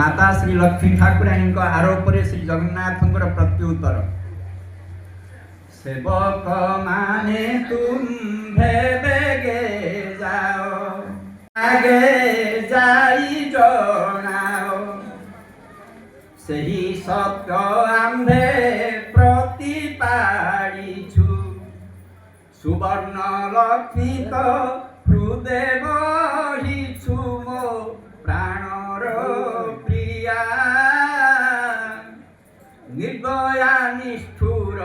माता श्री लक्ष्मी ठाकुराणी आरोप श्री जगन्नाथ प्रत्युत्तर सेवक माने तुम्भे बेगे जाओ आगे जाई जनाओ सही सत्य आम्भे प्रतिपाड़ीछु सुवर्ण लक्ष्मी तो हृदय बहिछु मो प्राणर प्रिया निर्दया निष्ठुर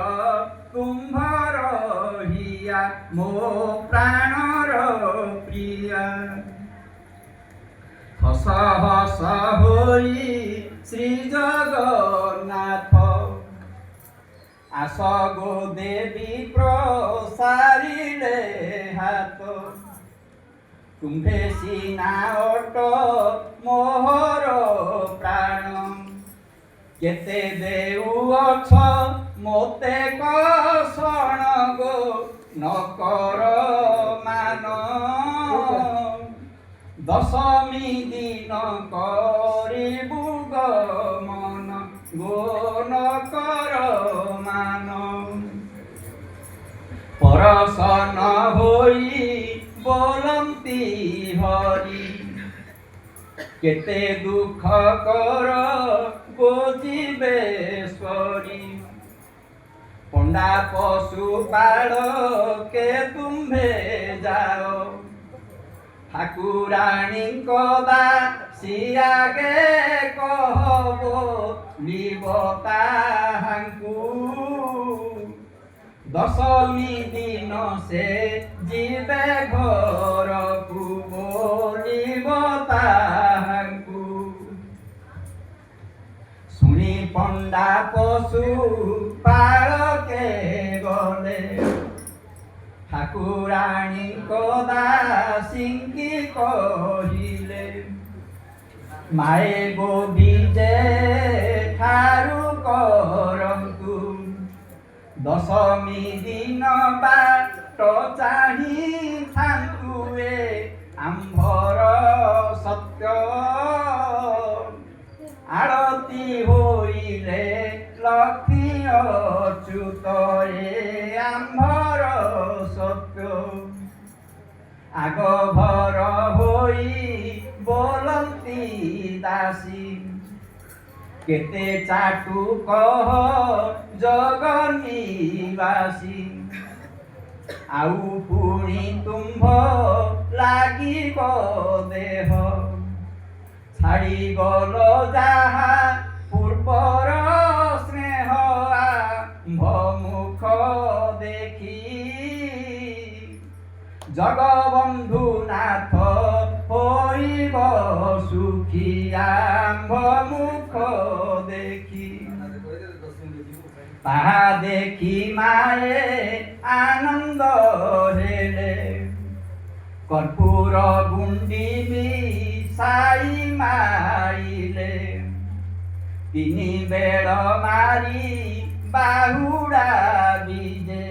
तुम्भर हिया मो प्राणर प्रिया हस हस होई श्री जगन्नाथ आस गो देवी प्रसारिले हाथ तुम्भे सीना ओट मोहर प्राण केते देउअछ मोते कसण गो नकर मान दशमी दिन करिबु गमन गो नकर मान परसन होई बोलंती हरि केते दुख कर गोजीवेश्वरी पंडा पशुपाल के तुम्भे जाओ ठाकुराणी कदा सियागे कहबो लिबता हांकू दशमी दिन से जीवे घर को बोलिबता हांकू सुनी पंडा पशु पाल के गले ठाकुराणी कदा सिंकी कहिले माए गो बीजे ठारू करंतु दशमी दिन बाट चाही थांतुए आंभर सत्य आरती होइले लक्ष्मी अच्युत आंभर सत्य आग भर होई बोलंती दासी केते चाटू कह जगन्निवासी आउ पुणी तुम्भ लागिब देह छाड़ी गल जाहा पूर्वर स्नेह आम्भ देखी जगबंधु नाथ होइब सुखी आम्भ मुख देखी ताहा देखी माए आनंद हेले कर्पूर गुंडी साई माइले तिनी बेड़ मारी बाहुड़ा बीजे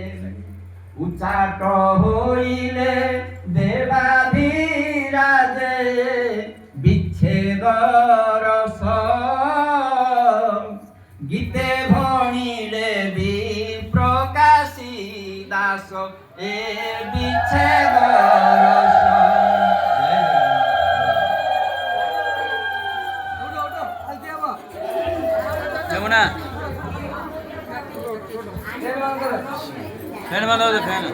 उचाट होइले देवाधिराजे विच्छेद रस गीते भणिले भी प्रकाशी दास ए विच्छेद रस यमुना फैन बंद हो फैन